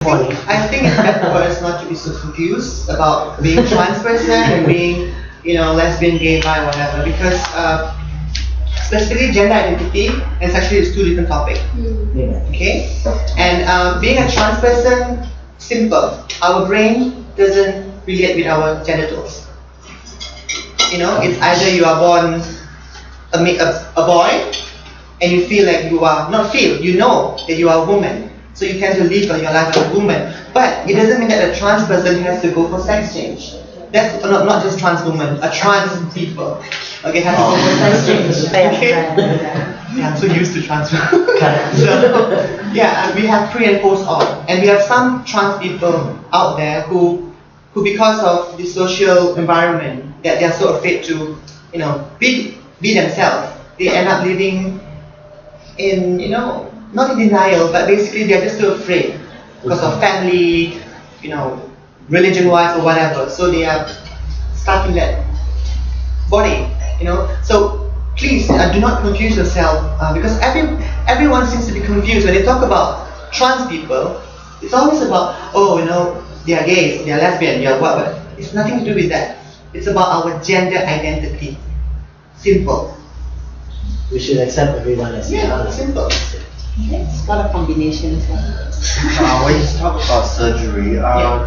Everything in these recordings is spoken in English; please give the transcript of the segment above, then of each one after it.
I think it's better for us not to be so confused about being trans person and being, lesbian, gay, bi, whatever, because specifically gender identity and sexuality is two different topics. Okay? And being a trans person, simple. Our brain doesn't relate with our genitals. It's either you are born a boy and you feel like you are, you know that you are a woman. So you tend to live your life as a woman. But it doesn't mean that a trans person has to go for sex change. That's not just trans woman, a trans people. Okay, has to go for sex change. Okay? Yeah, I'm so used to trans people. And we have pre and post op. And we have some trans people out there who because of the social environment that they are so afraid to, be themselves, they end up living in, not in denial, but basically they're just so afraid because of family, religion-wise or whatever. So they are stuck in that body, So please do not confuse yourself because everyone seems to be confused when they talk about trans people. It's always about, they are gays, they are lesbian, they are what, but it's nothing to do with that. It's about our gender identity. Simple. We should accept everyone as simple. It's got a combination as well. When you talk about surgery,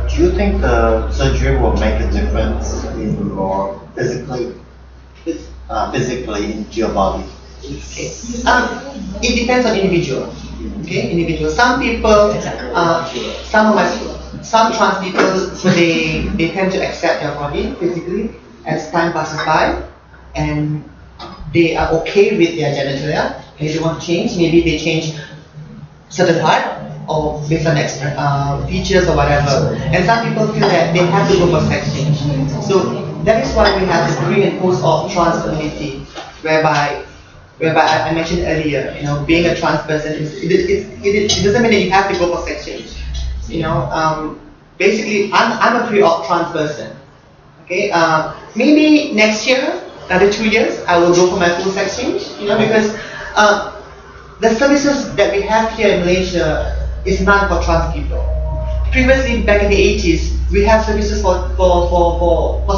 do you think the surgery will make a difference in your physically into your body? Okay. It depends on individual. Okay, individual. Some people, some trans people, they tend to accept their body physically as time passes by, and they are okay with their genitalia. They don't want to change. Maybe they change certain part or based on extra features or whatever. And some people feel that they have to go for sex change. So that is why we have this pre and post op trans community, whereby I mentioned earlier, being a trans person it doesn't mean that you have to go for sex change. Basically, I'm a pre-op trans person. Okay, maybe next year, another 2 years, I will go for my full sex change. Because the services that we have here in Malaysia is not for trans people. Previously, back in the 80s, we have services for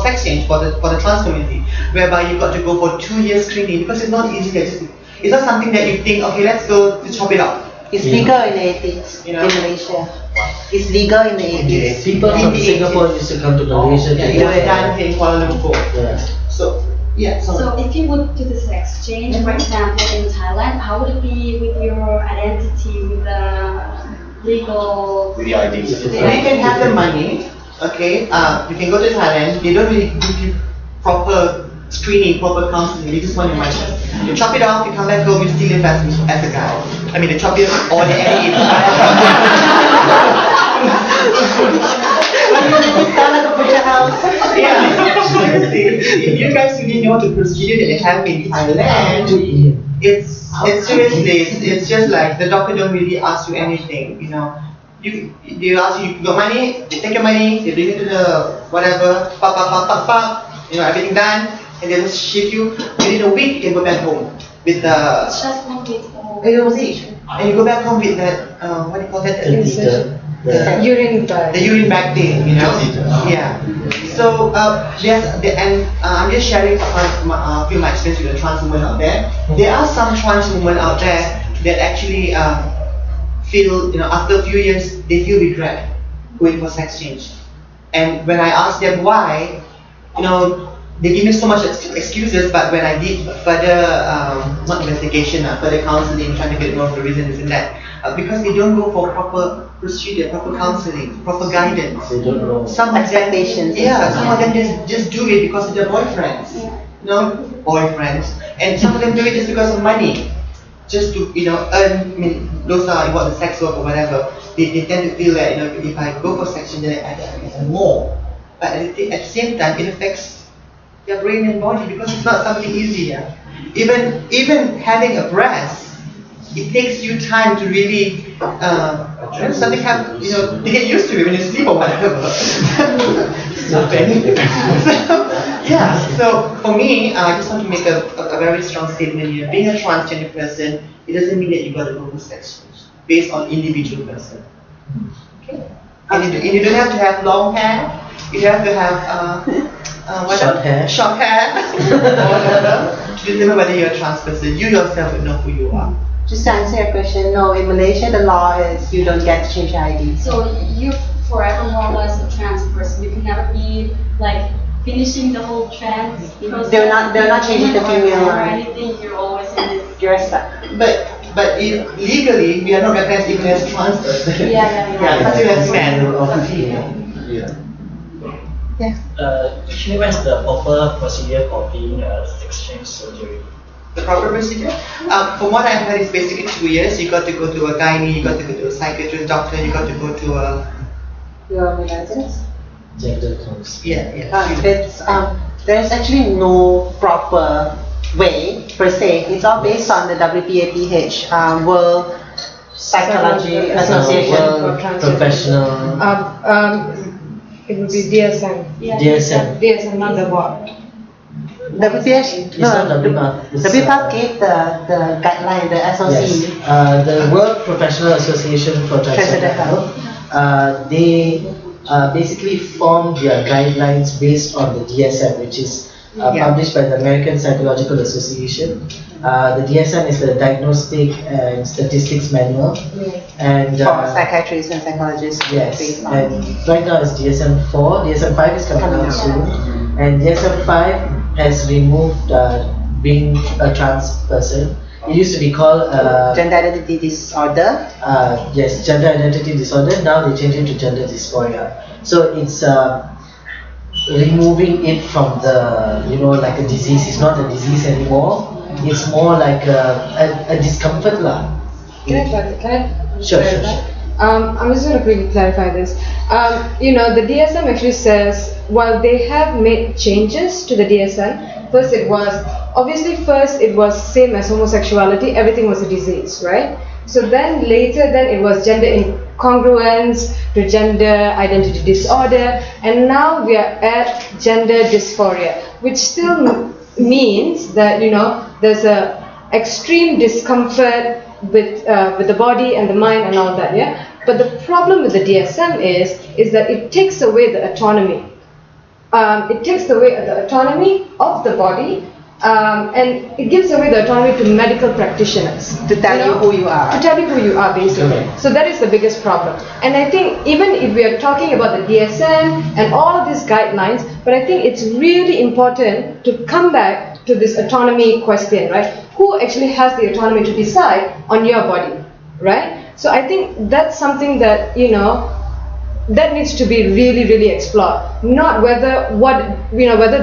sex change for the trans community, whereby you got to go for 2 years screening because it's not easy. It's not something that you think, okay, let's go to chop it up. It's legal in the 80s in Malaysia. It's legal in the 80s. People from Singapore used to come to Malaysia to it was done in Kuala Lumpur. So if you would do the sex change, for example, in Thailand, how would it be with your identity, with the legal... With the ID. You can have the money, okay, you can go to Thailand, they don't really give you proper screening, proper counseling, they just want your money. You chop it off, you come back home, you still live as a guy. I mean, they chop it all the end. Seriously, you guys really know the procedure that they have in Thailand. It's seriously, it's just like the doctor don't really ask you anything, They ask you got money, they take your money, they bring it to the whatever, everything done, and they just ship you. Within a week, you can go back home with the. Just 1 week. And you go back home with that, what do you call that? The urine bag. The urine bag thing, Yeah. So I'm just sharing a few of my experience with the trans women out there. There are some trans women out there that actually feel, after a few years, they feel regret going for sex change. And when I ask them why, they give me so much excuses, but when I did further, not investigation, further counseling, trying to get more of the reason is in that, because they don't go for proper procedure, proper counseling, proper guidance. They don't know. Some Expectations. some of them just do it because of their boyfriends. Boyfriends. And some of them do it just because of money. Just to, earn, those are what the sex work or whatever. They tend to feel that, if I go for sex, then I get more. But at the same time, it affects their brain and body because it's not something easy. Even having a breast, it takes you time to really something to get used to it when you sleep or whatever. So for me, I just want to make a very strong statement here. Being a transgender person, it doesn't mean that you got to go for sex change based on individual person. Okay. And you don't have to have long hair. You have to have Short hair. Short hair. Or whatever. To determine whether you're a trans person. You yourself would know who you are. Just to answer your question, no, in Malaysia the law is you don't get to change your ID. So you're forever more or less a trans person. You can never be like finishing the whole trans process. They're not changing the female or line. anything. You're always in this. You're stuck. But legally, we are not recognized even as trans person. Yeah. But still as man. Yeah. Actually, what's the proper procedure for being a sex change surgery? The proper procedure? From what I've heard, it's basically 2 years. You got to go to a gynae, you got to go to a psychiatrist doctor, you got to go to a... Your license? Gender counseling. There's actually no proper way per se. It's all based on the WPAPH, World Psychology Association. World Professional. It would be DSM. DSM. DSM, not the board. WPH, It's not WPAP. It's, WPAP gave the guideline, the SOC. Yes. The World Professional Association for Transgender Health, they basically formed their guidelines based on the DSM, which is published by the American Psychological Association. The DSM is the Diagnostic and Statistics Manual, and For psychiatrists and psychologists. yes, based on. and right now it's DSM-4. DSM-5 is coming out soon, and DSM-5 has removed being a trans person. It used to be called Gender identity disorder. yes, gender identity disorder. Now they changed it to gender dysphoria. So it's removing it from the, like a disease. It's not a disease anymore. It's more like a discomfort lah. Can I Sure. I'm just going to quickly clarify this. The DSM actually says, while they have made changes to the DSM, first it was same as homosexuality, everything was a disease, right? So then later it was gender incongruence to gender identity disorder, and now we are at gender dysphoria, which still means that there's a extreme discomfort with the body and the mind and all that, yeah. But the problem with the DSM is that it takes away the autonomy. It takes away the autonomy of the body, and it gives away the autonomy to medical practitioners To tell you who you are. To tell you who you are, basically. So that is the biggest problem. And I think even if we are talking about the DSM and all of these guidelines, but I think it's really important to come back to this autonomy question, right? Who actually has the autonomy to decide on your body, right? So I think that's something that, that needs to be really, really explored. Not whether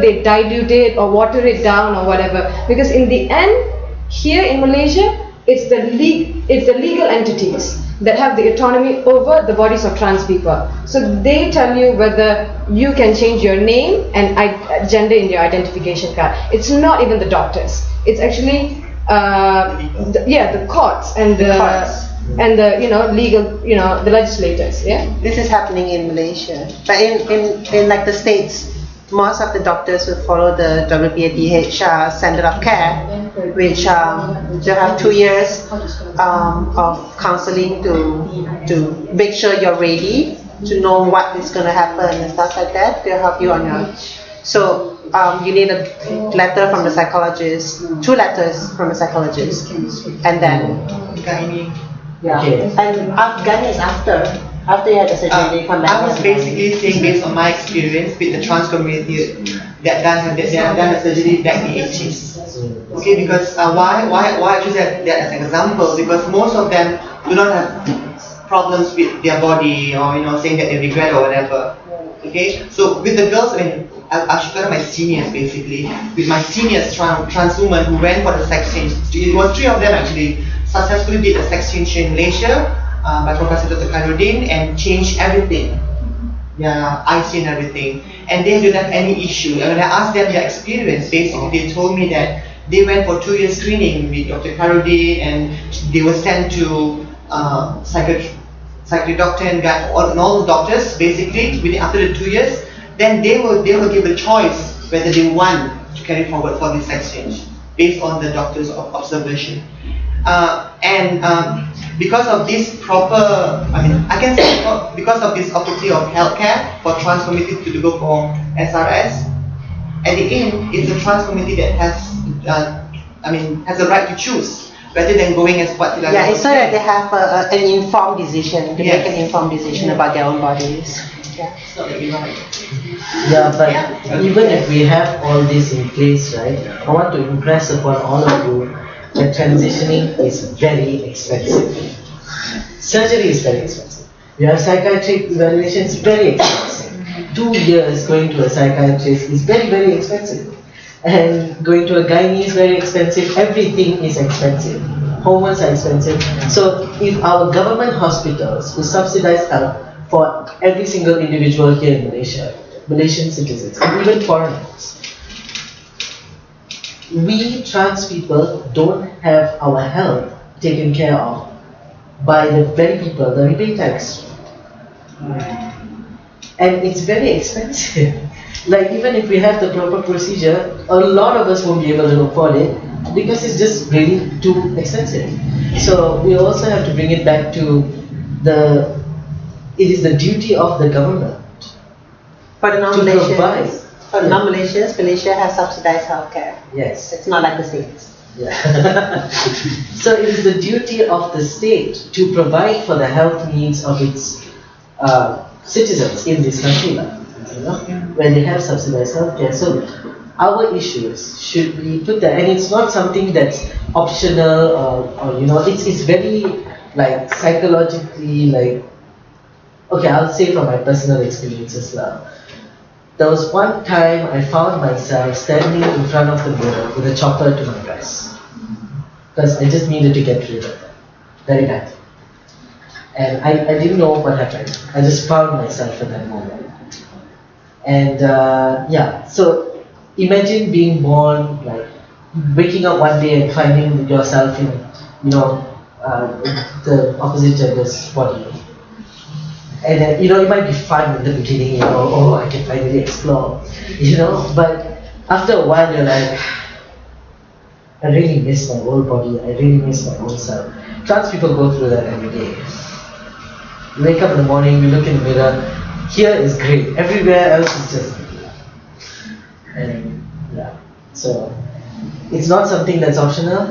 they dilute it or water it down or whatever. Because in the end, here in Malaysia, it's the legal entities that have the autonomy over the bodies of trans people. So they tell you whether you can change your name and gender in your identification card. It's not even the doctors. It's actually the courts and the legal, the legislators. Yeah. This is happening in Malaysia, but in like the States, most of the doctors will follow the WPATH standard of care, which they have 2 years of counseling to make sure you're ready to know what is going to happen and stuff like that. They'll help you on your. So you need a letter from the psychologist, 2 letters from the psychologist, and then. Yeah. Okay. And Afghan is after you had the surgery, they come back. I was basically saying based on my experience with the trans community that done the surgery back in the 80s. Okay, because why I choose that as an example? Because most of them do not have problems with their body or saying that they regret or whatever. Okay, so with the girls, I should call my seniors basically. With my seniors trans women who went for the sex change, it was 3 of them actually successfully did a sex change in Malaysia by Professor Dr. Khairuddin and changed everything. IC and everything. And they didn't have any issue. And when I asked them their experience, basically they told me that they went for 2 years screening with Dr. Khairuddin and they were sent to psychiatric doctor and all the doctors basically after the 2 years. Then they will give a choice whether they want to carry forward for this sex change based on the doctor's observation. And because of this because of this opportunity of healthcare for trans community to go for SRS, at the end, it's the trans community that has the right to choose rather than going as what. Yeah, it's so that they have an informed decision, to make an informed decision about their own bodies. Yeah. Yeah, but even if we have all this in place, right, I want to impress upon all of you that transitioning is very expensive. Surgery is very expensive. You have psychiatric evaluation, it's very expensive. 2 years going to a psychiatrist is very, very expensive. And going to a gynae is very expensive. Everything is expensive. Hormones are expensive. So if our government hospitals will subsidize health for every single individual here in Malaysia, Malaysian citizens, and even foreigners, we trans people don't have our health taken care of by the very people that we pay tax. And it's very expensive. Like even if we have the proper procedure, a lot of us won't be able to afford it because it's just really too expensive. So we also have to bring it back to it is the duty of the government For the to non-Malaysians, provide. for the non-Malaysians, Malaysia has subsidized healthcare. Yes. It's not like the States. Yeah. So it is the duty of the state to provide for the health needs of its citizens in this country, where they have subsidized healthcare. So our issues should be put there, and it's not something that's optional or it's very like psychologically like. Okay, I'll say from my personal experiences now. There was one time I found myself standing in front of the mirror with a chopper to my breast because I just needed to get rid of it very badly. And I didn't know what happened. I just found myself at that moment. And so imagine being born, like waking up one day and finding yourself in, the opposite gender's body. And then, it might be fun in the beginning, oh, I can finally explore, but after a while you're like, I really miss my old body, I really miss my old self. Trans people go through that every day. You wake up in the morning, you look in the mirror, here is great, everywhere else is just great. And so it's not something that's optional,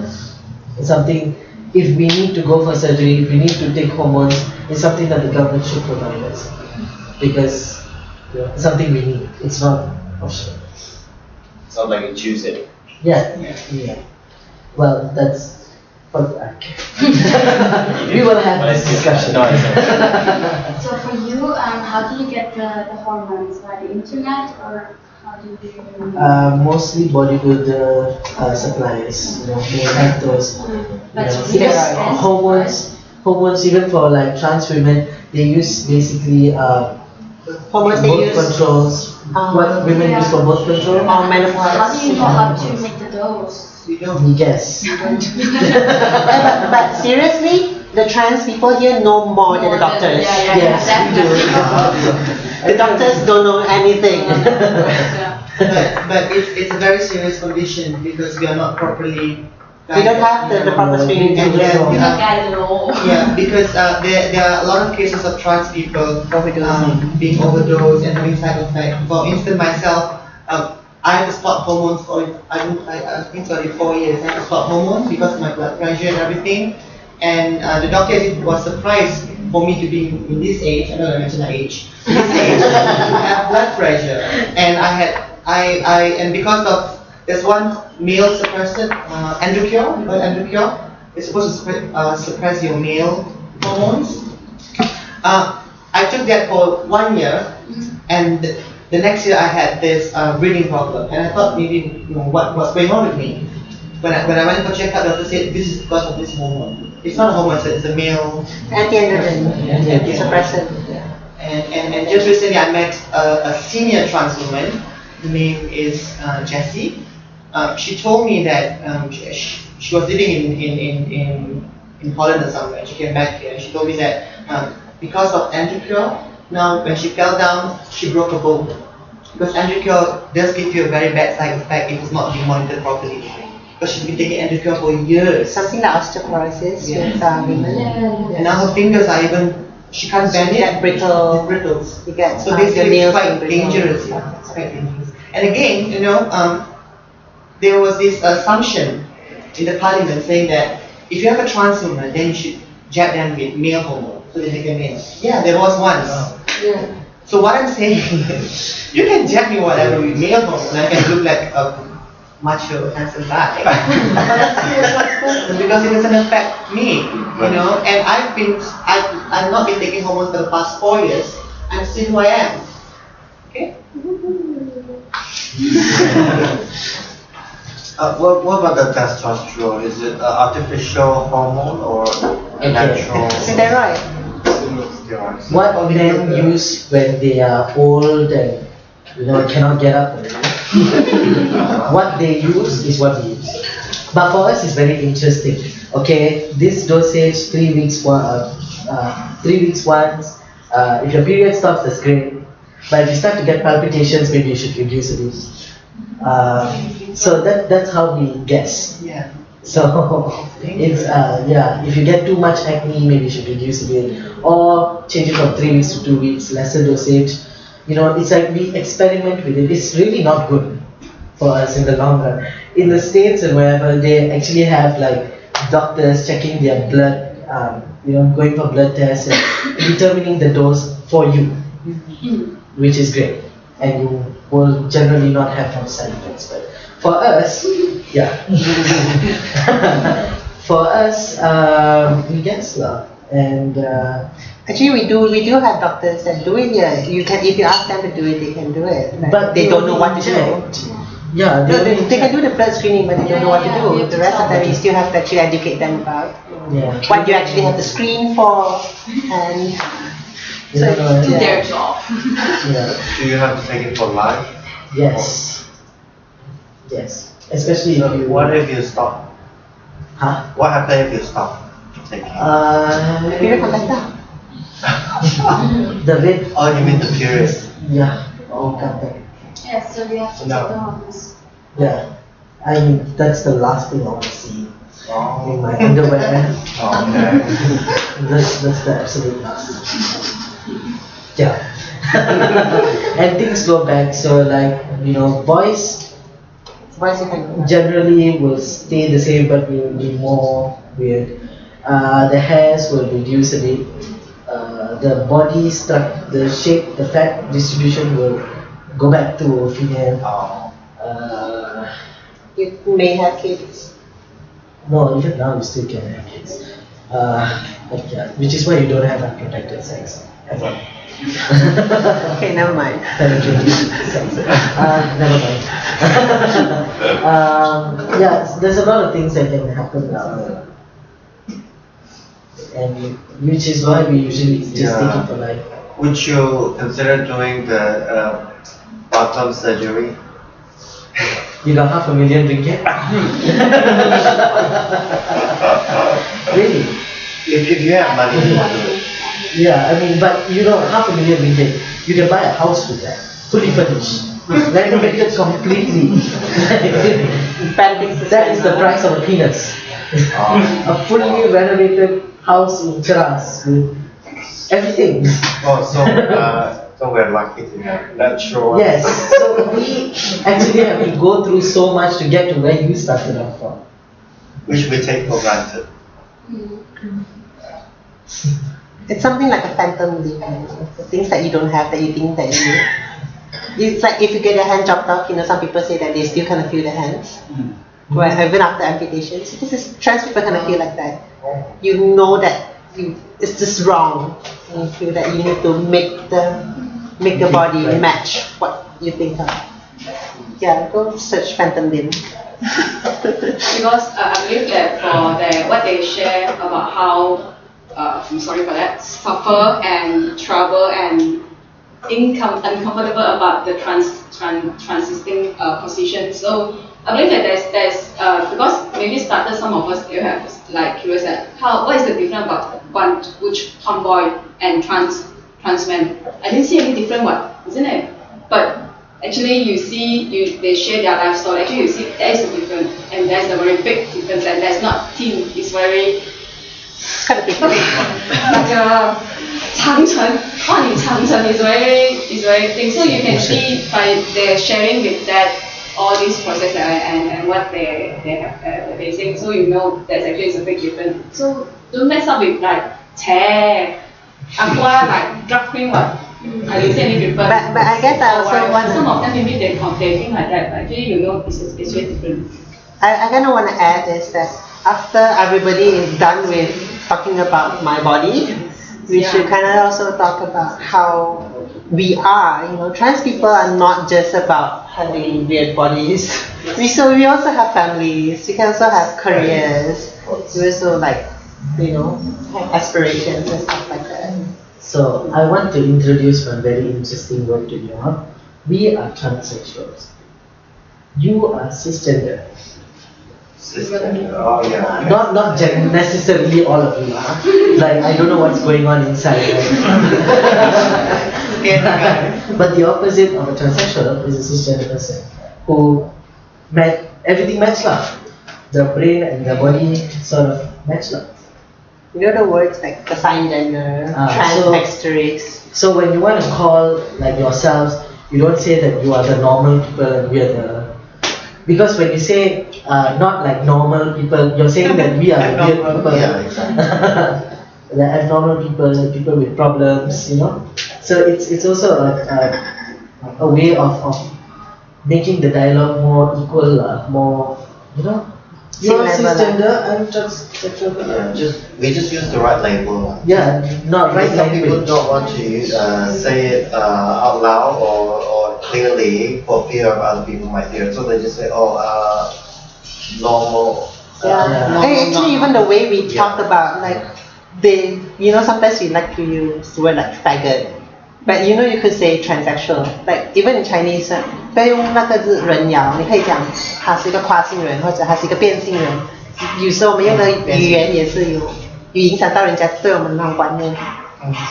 it's something, if we need to go for surgery, if we need to take hormones, it's something that the government should provide us. Because it's something we need, it's not optional. It's not like you choose it. Yeah. Well, that's what we will have this discussion. No, So for you, how do you get the hormones? By the internet or how do you? Mostly bodybuilder supplies. They have those hormones. Even for like trans women, they use basically Hormones they birth use. controls. What women use for birth control? Or menopause. How do you know how to make the dose? You don't. Yes. but seriously, the trans people here know more than the doctors. Yes, we do. The doctors don't know anything. But it's a very serious condition because we are not properly. We don't have the proper screening. And then, Yeah, because there are a lot of cases of trans people being overdosed and having side effects. For instance, myself, I had to stop hormones for I think 4 years. I had to stop hormones because of my blood pressure and everything. And the doctor was surprised for me to be in this age. I don't know, I mentioned my age. This age, to have blood pressure, and and because of there's one male suppressant, androcure. You know androcure? It's supposed to suppress your male hormones. I took that for 1 year, and the next year I had this breathing problem, and I thought maybe what's going on with me. When I went for checkup, the doctor said this is because of this hormone. It's not a hormone, it's a male Anti-androgen, suppressant. And just recently I met a senior trans woman. Her name is Jessie. She told me that she was living in Holland or somewhere. She came back here. She told me that because of androcure, now when she fell down, she broke a bone. Because androcure does give you a very bad side effect if it's not being monitored properly. because she's been taking Endocrine for years. Something like osteoporosis with women. And now her fingers are even, she can't bend You it. get brittle. Brittles. You get So your basically it's nails quite brittle. dangerous. Yeah, it's quite dangerous. And again, there was this assumption in the parliament saying that if you have a trans woman, then you should jab them with male hormone so they make them men. Yeah, there was once. Yeah. So what I'm saying is, you can jab me whatever with male hormone, I can look like a macho, handsome guy. Because it doesn't affect me, and I've not been taking hormones for the past 4 years. I'm still who I am. Okay? What about the testosterone? Is it artificial hormone or natural? Steroid. Steroids? What men use when they are old and cannot get up, what they use is what we use. But for us, it's very interesting. Okay, this dosage 3 weeks 3 weeks once. If your period stops, that's great. But if you start to get palpitations, maybe you should reduce a bit. So that's how we guess. Yeah. So it's if you get too much acne, maybe you should reduce a bit, or change it from 3 weeks to 2 weeks, lesser dosage. It's like we experiment with it. It's really not good for us in the long run. In the States and wherever, they actually have like doctors checking their blood, going for blood tests and determining the dose for you, which is great, and you will generally not have no side effects. But for us, for us, we guess and. Actually, we do have doctors that do it. Yeah, you can, if you ask them to do it, they can do it. But they don't know what to do. Yeah, they can do the blood screening, but they don't know what to do. The rest of them, you still have to actually educate them about what you actually have to screen for, and so it's their job. Yeah. Do you have to take it for life? Yes. Yes. Especially if you. What if you stop? Huh? What happens if you stop taking it? The period comes back down. The rate. Oh, you mean the period? Yeah. Oh, come back. Yes, so we have to take the hormones. Yeah. I mean, that's the last thing I want to see Oh. in my underwear. Okay. That's the absolute last. Yeah. And things go back, so like, boys generally will stay the same, but will be more weird. The hairs will reduce a bit. The body structure, the shape, the fat distribution will go back to female. You may have kids. No, even now you still can have kids. But yeah, which is why you don't have unprotected sex ever. Okay, never mind. Penetrating sex. Never mind. Yeah, there's a lot of things that can happen now. And which is why we usually just take it for life. Would you consider doing the bottom surgery? You got $500,000 ringgit? Really? If you have money, you will do it. Yeah, I mean, but $500,000 ringgit, you can buy a house with that, fully furnished, renovated completely. That is the price of a penis. A fully renovated house in Cheras with everything. Oh, so we're lucky to have natural. Yes, so we actually have to go through so much to get to where you started off from. Which we take for granted. It's something like a phantom limb. The things that you don't have that you think that you. It's like if you get your hand chopped off, some people say that they still kind of feel the hands. Well, even after amputation. So trans people kind of feel like that. You know that it's just wrong. And you feel that you need to make the body match what you think of. Yeah, go search phantom limb. Because I believe that for what they share about how, I'm sorry for that, suffer and trouble and uncomfortable about the transiting position. So I believe that there's because maybe started some of us still have like curious at what is the difference about which tomboy and trans men? I didn't see any different one, isn't it? But actually they share their life story. Actually, you see there is a difference, and there's a very big difference, and that's not thin. It's very kind of big. 那个长城，万里长城 is very thing. So you can see by their sharing with that all these process and what they have facing. So you know there's actually is a big difference. So don't mess up with like chair, aqua like drug queen what. You see any difference? But I guess I also want some of them maybe they think like that, but actually you know it's very different. I kind of want to add is that after everybody is done with talking about my body, we should kind of also talk about how we are. You know, trans people are not just about having weird bodies. We also have families. We can also have careers. We also have aspirations and stuff like that. So I want to introduce one very interesting word to you all. We are transsexuals. You are cisgender. Oh yeah. Not necessarily all of you are. Like I don't know what's going on inside. Right? But the opposite of a transsexual is a cisgender person who everything match up. The brain and the body sort of match up. You know the words like assigned gender, trans-asterisk. So when you want to call like yourselves, you don't say that you are the normal people and we are the. Because when you say not like normal people, you're saying that we are the weird people. Yeah, exactly. The abnormal people, people with problems, you know. So it's also a way of making the dialogue more equal, more, you know. You're cisgender, I'm transsexual. Yeah, we just use the right label. Yeah, not right Some people language. don't want to say it out loud or clearly for fear of other people might hear it, so they just say, normal. Actually, even the way we talk about sometimes we like to use the word like faggot, but you could say transsexual. Like even in Chinese, 不要用那个字人妖，你可以讲他是一个跨性人或者他是一个变性人。有时候我们用的语言也是有影响到人家对我们那种观念，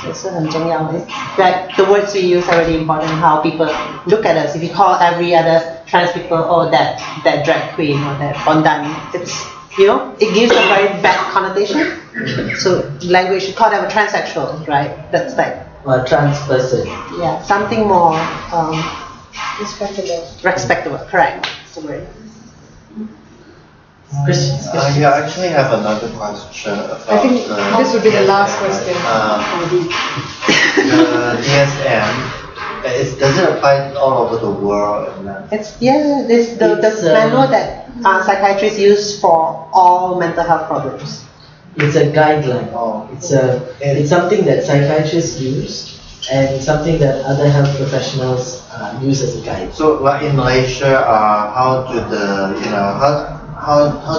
也是很重要的。Like the words we use are really important. How people look at us. If you call every other trans people, that drag queen or that bondan, it's it gives a very bad connotation. So language should call them a transsexual, right? That's like A trans person. Yeah, something more respectable. Correct. That's the word. Questions? I actually have another question about I think this would be the last question. The DSM, does it apply all over the world? It's the manual that psychiatrists use for all mental health problems. It's a guideline. Oh. It's something that psychiatrists use and something that other health professionals use as a guide. So, like in Malaysia, how do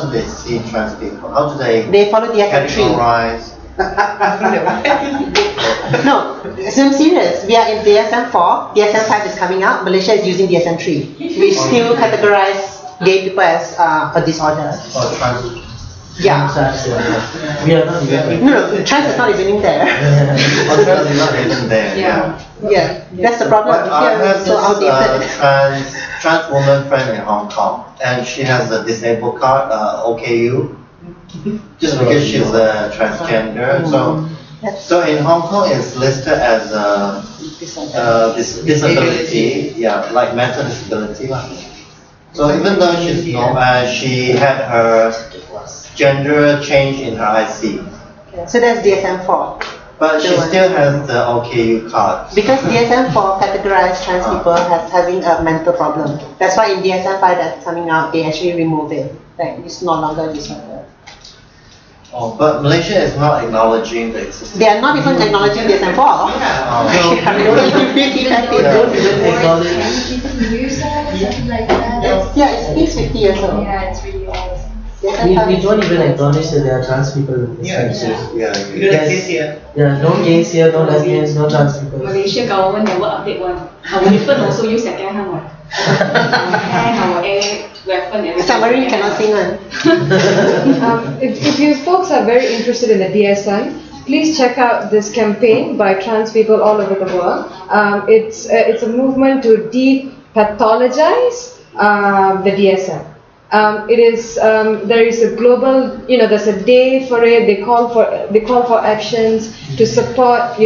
they see trans people? How do they follow the DSM-3. categorize? No, I'm serious. We are in DSM-4. DSM-5 is coming out. Malaysia is using DSM-3. We still categorize gay people as a disorder. Or trans? Yeah. We are not even. No, trans is not even in there. Or trans is not even there. Yeah, that's the problem. But I Here have it's so outdated. this trans woman friend in Hong Kong, and she has a disabled card, OKU, just because she's a transgender. So in Hong Kong, it's listed as a disability, like mental disability. So even though she had her gender change in her IC, So that's DSM-4. but she still has the OKU card. Because DSM-4 categorizes trans people as having a mental problem. That's why in DSM-5 that's coming out, they actually remove it. Like it's no longer a disorder. Oh, but Malaysia is not acknowledging the existence. They are not even acknowledging DSM-4. Yeah, it's 50 years old. Yeah, it's really old. We don't even acknowledge that there are trans people in this country. No gays here, no lesbians, no trans people. Malaysia government never update one. Our weapon also use second hand one. Our air weapon everything. Submarine cannot sing one. If you folks are very interested in the DSM, please check out this campaign by trans people all over the world. It's a movement to pathologize the DSM. It is there is a global, there's a day for it. They call for actions to support,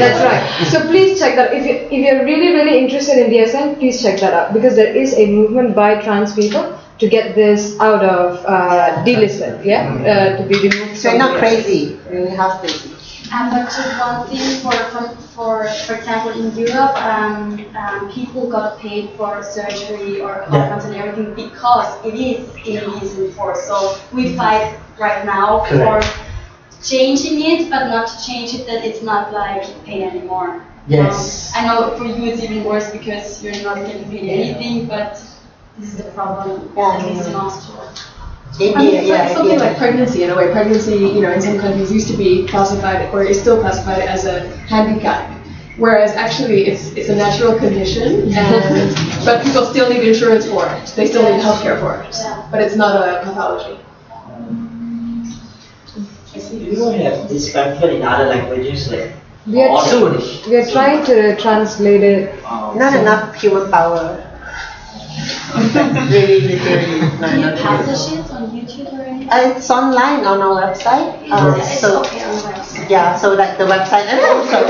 That's right. So please check that. If you're really interested in DSM, please check that out, because there is a movement by trans people to get this out of delisted, to be removed. So you're not crazy. You're half crazy. But just one thing, for example, in Europe, people got paid for surgery or hormones and everything because it is indecent force. So we fight right now for changing it, but not to change it that it's not like paid anymore. Yes. I know for you it's even worse because you're not getting paid anything, but this is the problem. At least in Austria. It's something like pregnancy in a way. Pregnancy, in some countries used to be classified, or is still classified as a handicap, whereas actually it's a natural condition, but people still need insurance for it. They still need healthcare for it, but it's not a pathology. We don't have this pamphlet in other languages, like We are trying to translate it. Not enough human power. Really, Can you publish it on YouTube or anything? It's online on our website. It's okay on the website. Yeah, so that the website and also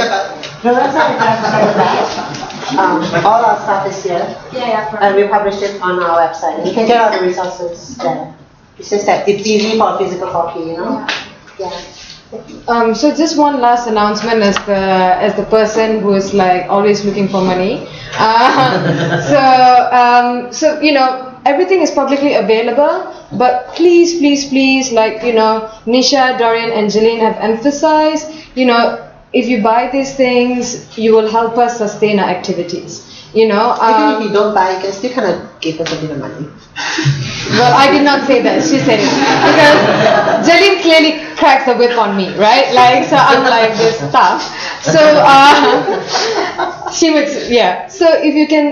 the website has that. All our stuff is here, and we publish it on our website. And you can get all the resources there. It's just that it's easy for a physical copy, Yeah. So just one last announcement as the person who is like always looking for money. So everything is publicly available, but please, like Nisha, Dorian, and Jalan have emphasized, if you buy these things, you will help us sustain our activities. Even if you don't buy, you can still kind of give us a bit of money. Well, I did not say that. She said it because Jalan clearly cracks the whip on me, right? Like, so I'm like this stuff. So she makes So if you can,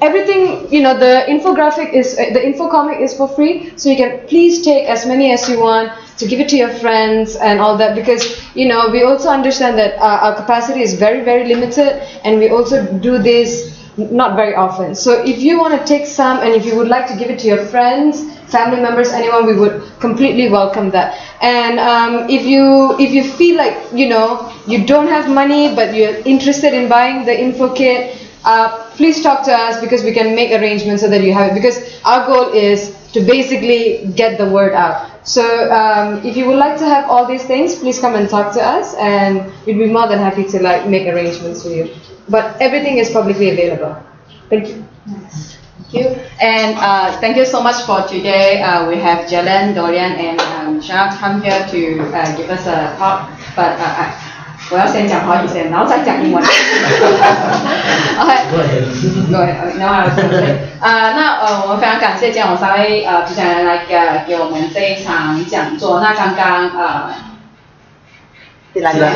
everything, the infocomic is for free. So you can please take as many as you want to give it to your friends and all that, because we also understand that our capacity is very, very limited, and we also do this not very often. So if you want to take some, and if you would like to give it to your friends, family members, anyone, we would completely welcome that. And if you feel like you don't have money but you're interested in buying the info kit, please talk to us, because we can make arrangements so that you have it, because our goal is to basically get the word out. So if you would like to have all these things, please come and talk to us, and we'd be more than happy to make arrangements for you. But everything is publicly available. Thank you. Thank you. And thank you so much for today. We have Jalan, Dorian, and Nisha come here to give us a talk. But 我要先讲华语先，然后再讲英文。Okay. Go ahead. Now I'll translate. 那我们非常感谢今天我们3位主讲人来给我们这一场讲座。那刚刚Tilaga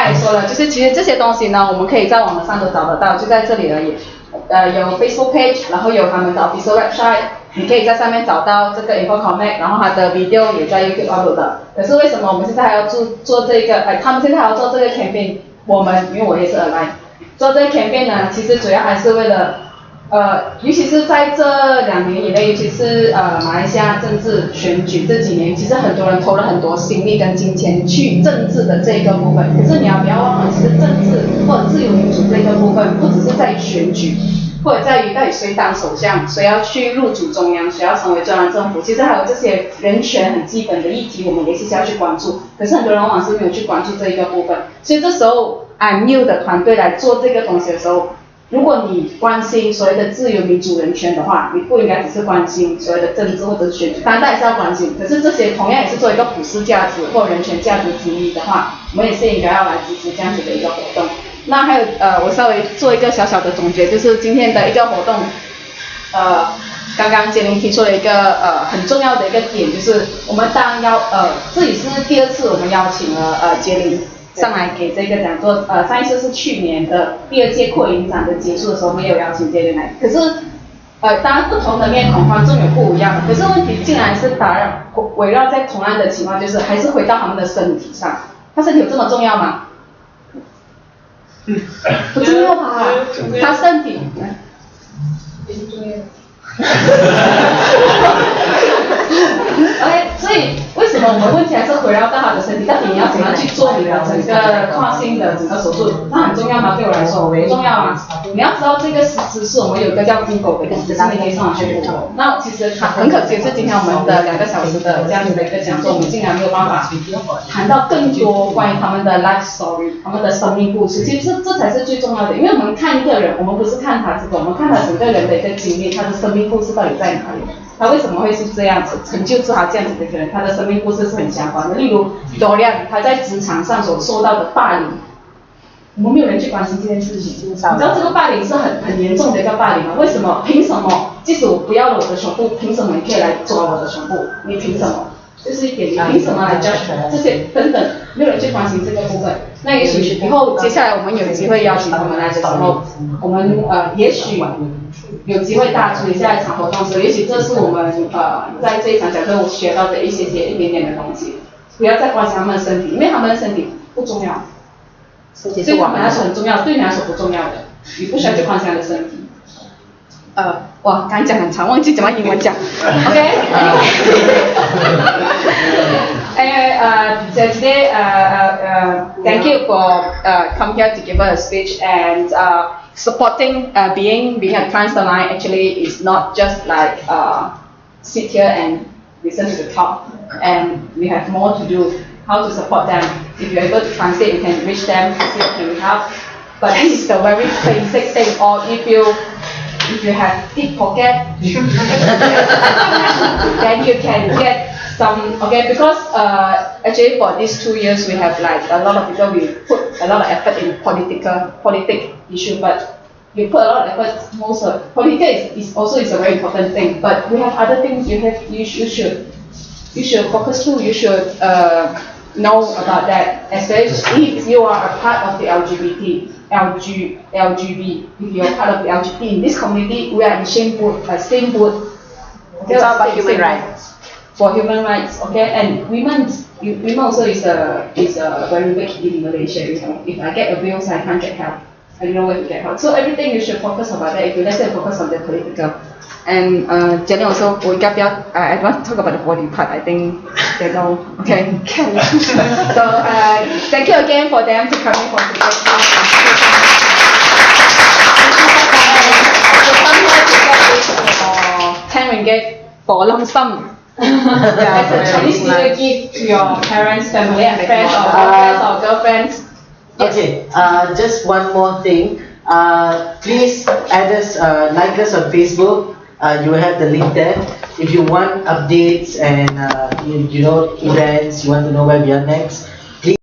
也说了，就是其实这些东西呢，我们可以在网络上都找得到，就在这里而已。有 Facebook page， 然后有他们的 official website， 你可以在上面找到这个 infocomic， 然后它的 video 也在 YouTube upload 的。可是为什么我们现在还要做这个？他们现在还要做这个 campaign， 因为我也是 align 做这个 campaign 呢，其实主要还是为了。尤其是在这2年以内，尤其是马来西亚政治选举这几年，其实很多人投了很多心力跟金钱去政治的这一个部分。可是你不要忘了，其实政治或者自由民主这个部分，不只是在于选举，或者在于到底谁当首相，谁要去入主中央，谁要成为中央政府。其实还有这些人权很基本的议题，我们也是需要去关注。可是很多人往往是没有去关注这一个部分。所以这时候 I'm You 的团队来做这个东西的时候，如果你关心所谓的自由民主人权的话，你不应该只是关心所谓的政治或者是选举，当然也是要关心，可是这些同样也是做一个普世价值或人权价值之一的话，我们也是应该要来支持这样子的一个活动。那还有我稍微做一个小小的总结，就是今天的一个活动，刚刚杰林提出了一个很重要的一个点，就是我们当这里是第2次我们邀请了杰林上来给这个讲座，上一次是去年的第2届扩影展的结束的时候，我们也有邀请杰林来。可是，当然不同的面孔观众有不一样，可是问题竟然是围绕在同样的情况，就是还是回到他们的身体上。他身体有这么重要吗？不重要吧？他身体。OK， 所以为什么我们问题还是回到他的身体？到底你要怎么去做你的整个跨性的整个手术？那很重要吗？对我来说，不重要啊。你要知道这个知识，我们有一个叫 Google 的，就是你可以上网去 Google。那其实很可惜是今天我们的2个小时的这样子的一个讲座，我们竟然没有办法谈到更多关于他们的 life story， 他们的生命故事。其实这才是最重要的，因为我们看一个人，我们不是看他这个，我们看他整个人的一个经历，他的生命故事到底在哪里？他为什么会是这样子，成就出他这样子的一个人？他的生命故事是很相关的。例如Jalan，他在职场上所受到的霸凌，我们没有人去关心这件事情。你知道这个霸凌是很严重的一个霸凌吗？为什么？凭什么？即使我不要了我的胸部，凭什么你可以来抓我的胸部？你凭什么？就是一点，你凭什么来 judge 这些等等，没有人去关心这个部分。那也许以后接下来我们有机会邀请他们来的时候，我们也许有机会大家注意下一场活动的时候，也许这是我们在这一场讲课我学到的一点点的东西。不要再关心他们的身体，因为他们的身体不重要，对他们来说很重要，对你来说不重要的，你不需要去关心他的身体。哇，刚才讲很长，忘记怎么英文讲。OK。So today, thank you for come here to give us a speech and supporting being a trans ally actually is not just like sit here and listen to the talk, and we have more to do. How to support them? If you're able to translate, you can reach them, see what can we help. But this is the very basic thing. Or if you have deep pocket, then you can get some. Okay, because actually for these 2 years we have like a lot of people we put a lot of effort in politic issue, but you put a lot of effort. Most of politics is also a very important thing, but we have other things you should focus to. You should know about that, especially if you are a part of the LGB. If you are part of the LGBT in this community, we are in same boat. Okay, it's all about human rights. For human rights, okay, and women also is a very big in Malaysia. You know, if I get abused, I can't get help. I don't know where to get help. So everything you should focus about that. If you let's say focus on the political. And Jalan also, I don't want to talk about the body part. I think they know. Okay. So thank you again for them to come in for today's talk. Come here to get this 10 ringgit for a lump sum. As a Chinese New Year gift to your parents, family, and friends, or boyfriends or girlfriends. Yes. Okay. Just one more thing. Please add us, like us on Facebook. You will have the link there. If you want updates and you know events, you want to know where we are next,